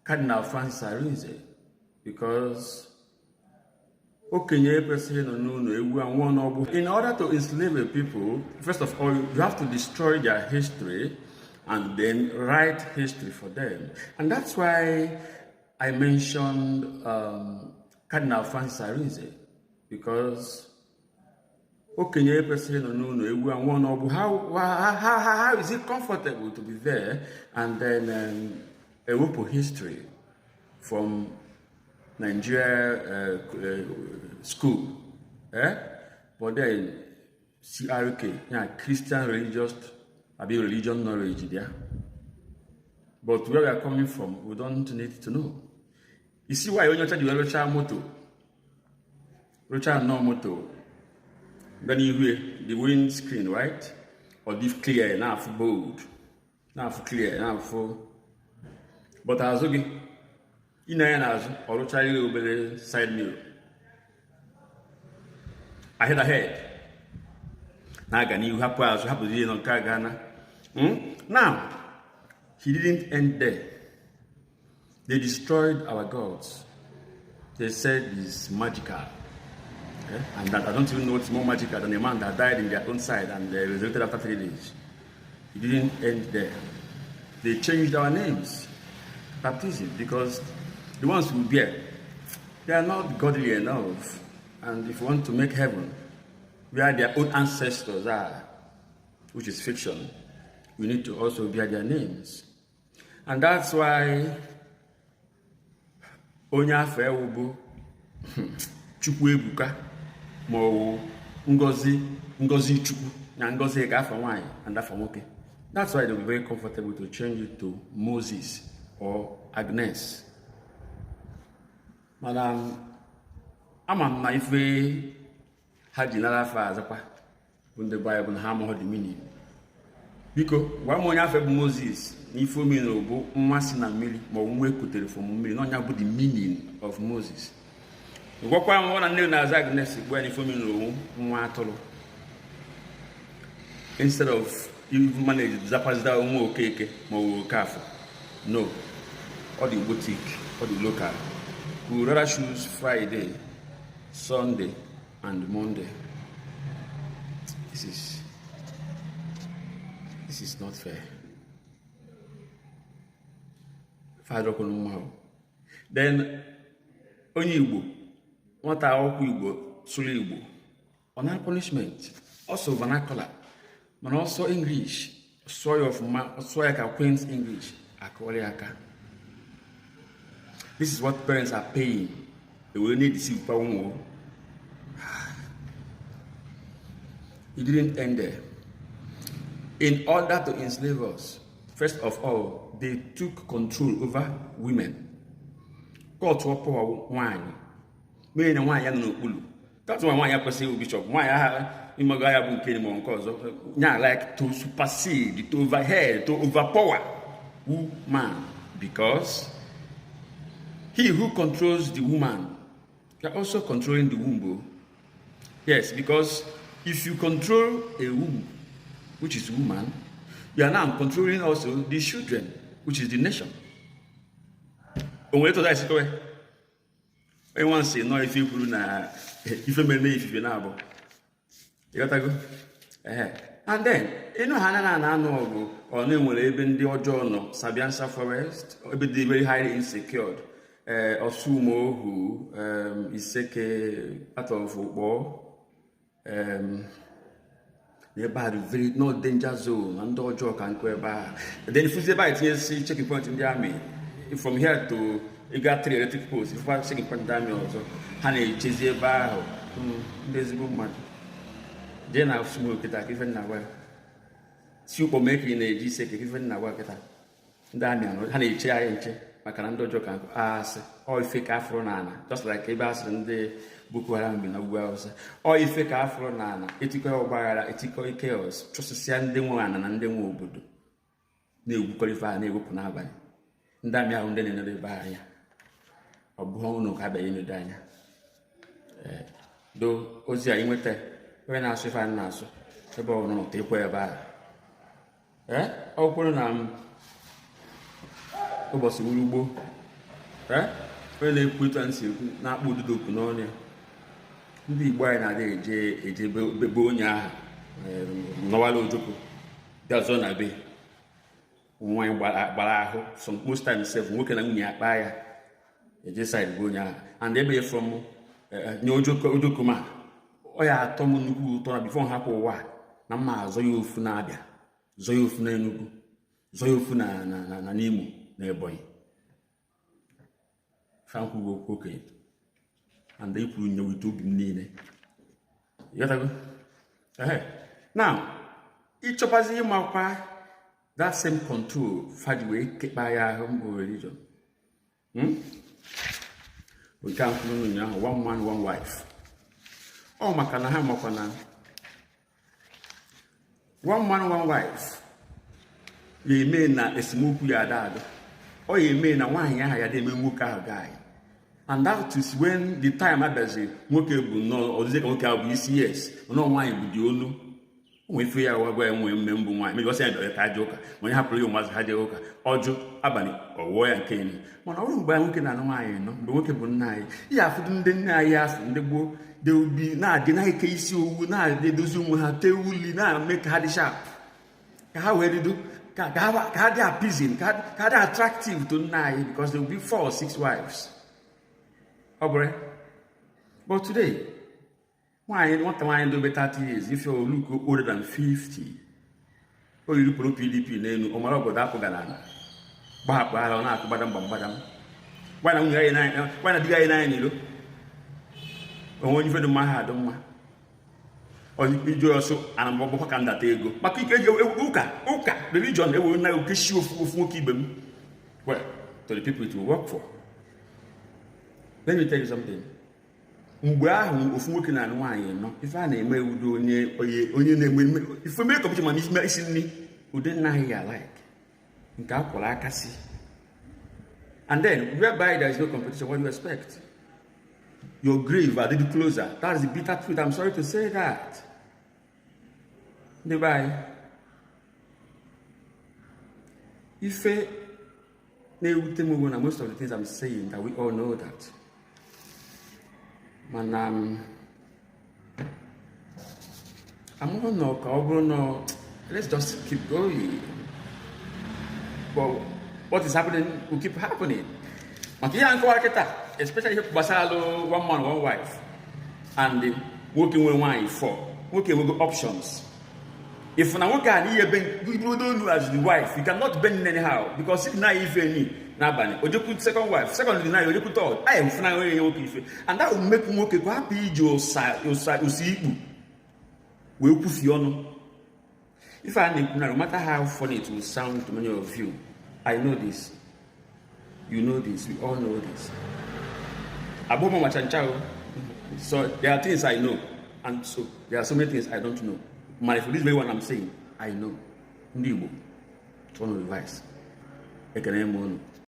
Cardinal Arinze, because in order to enslave people, first of all, you have to destroy their history and then write history for them. And that's why I mentioned Cardinal Arinze, because how is it comfortable to be there and then a whoop history from Nigeria school, but then CRK, Christian religion knowledge there. But where we are coming from, we don't need to know. You see why when you tell the Erasure motto, Erasure no motto, then you hear the windscreen, right? Or diff clear, now for bold, now for clear, now for. But as okay, in or Erasure side mirror. Ahead. Now, he didn't end there. They destroyed our gods. They said it's magical. And that I don't even know what's more magical than a man that died in their own side and they resurrected after 3 days. It didn't end there. They changed our names, baptism, because the ones who bear, they are not godly enough. And if you want to make heaven, where their own ancestors are, which is fiction, we need to also bear their names. And that's why Onya Fewubu Chukwebuka Mo Ngozi Chukwu and Ngozi Ekafawai and Afamoke. That's why they'll be very comfortable to change it to Moses or Agnes. Madam, I'm not if we had another father when the Bible and hammer the meaning. Because one more after Moses, if we know Massina Millie, more way could from me, not about the meaning of Moses. What I want to know as Agnes when if we know instead of you manage Zapazda more cake, more careful. No, or the boutique, or the local. We would rather choose Friday, Sunday, and Monday. This is not fair. Then, only Igbo, what are Igbo, Suli Igbo, on our punishment, also vernacular, but also English, soil of Queen's English, Akoliaka. This is what parents are paying. They will need to see power. It didn't end there. In order to enslave us, first of all, they took control over women. Called to power wine. Meaning why you know. That's why I say bishop. Why I imagine like to supersede, to overhead, to overpower woman, because he who controls the woman, you are also controlling the womb. Yes, because if you control a womb, which is woman, you are now controlling also the children, which is the nation. Everyone say no if you na if you na you got to go. And then Hana no or no even the Ojono, Sabiansa Forest, or be very highly insecure. Osumo who is sick part of football. Nearby the very no danger zone and Dojo can go by. Then if you say by TSC checking point in the army, from here to you got 3 electric posts, if I'm checking point damage also, honey, chase a bar, there's a good man. Then I've smoked it like even now. Super making a G sec even now. Daniel, honey, chair and chair, Macanando joke and ask, or fake Afro Nana, just like a bass and the book where I'm in a wells, or if fake Afro Nana, ethical bar, ethical chaos, just to send them one and then would do. Qualify, they open our by. Damia on then another barrier. Or Bono Cabay in the though, Ozia in with when I say fine now, the bone no take where by. Open was Ulubo, onye na-ekwu etu anyị si ekwu na-akpọ ududo okwu n'ọnụ ya. Ndị Igbo anyị na-adị eje bebe onye ahụ nọwala ojoko bịa zọ na be nwaanyị gbara ahụ some most times sef nwoke na nwunye akpa ya eje side bụ onye ahụ and ebe from nye ojoko ma ọ ya atọ m nnukwu ụtọ na bifo hapụ ụwa na mma azọ ya ofu na-abịa zọ ya ofu na Enugu zọ ya ofu na n'Imo na Ebonyi frankwugo okwu okenye and they kwuru nye wite obi m niile. Now ịchọpazi ịmakwa that same control faji wee kekpa ya ahụ mbụ religion. Nke a kwuru ụnyaahụ one man one wife. Ọ maka na ha makwa na one man one wife na-eme na esemokwu ya ada ọ ya eme na nwaanyị ahụ ya na-eme nwoke ahụ gaa. And that is when the time abazi nwoke bụ nọ ọdịze ka nwoke ahụ bụ isi yes nọ nwaanyị bụ dị olu onwe ife ya wagwa enwe mme mbụ nwaanyị mege ọsọ ya dọrọ ka aja ụka onye hapụrụ ya ụmụazị ha jee ụka ọjụ abalị ọwụọ ya nke enyi mana ọ bụrụ mgbe nwoke na nwaanyị nọ mgbe nwoke bụ nna anyị ihe afụdụ ndị nne anyị afụ ndị gboo dị obi na-adị na-eke isi owu na-adị edozi ụmụ ha tee uli na-eme ka ha dị sharp ka ha wee rido ka ha dị appeasing ka ha dị attractive to nna anyị because there will be 4 or 6 wives. But today, what am do 30 years? If you look older than 50, or you look PDP, then Omaro go that Pogana. Badam. Why not the guy 9? You know, when you feel my heart, don't mind. Or you do also, and I'm going to that go. But you can go, religion, they will now kiss you for them. Well, to the people it will work for. Let me tell you something. Mgbe ahụ ofu nwoke na nwaanyị nọ ife a na-eme udo onye na-eme ife mere kọmputa ma n'ime isi nri ude nnaghị ya like nke akwụrụ aka si. And then whereby there is no competition, what do you expect? Your grave are little closer. That's the bitter truth. I'm sorry to say that. Bye. Ife na-ewute m na most of the things I'm saying that we all know that. Man, I'm gonna let's just keep going. But what is happening will keep happening. Especially if Basalo, one man, one wife, and working with one for working with options. If now can you don't know as the wife, you cannot bend anyhow because now if any. Or put second wife, secondly, now you put third. I am okay, and that will make work a happy your side, you see. We'll put you on. If I no matter how funny it will sound to many of you, I know this. You know this, we all know this. So there are things I know, and so there are so many things I don't know. For this very one I'm saying, I know. Igbo, turn on the device. I can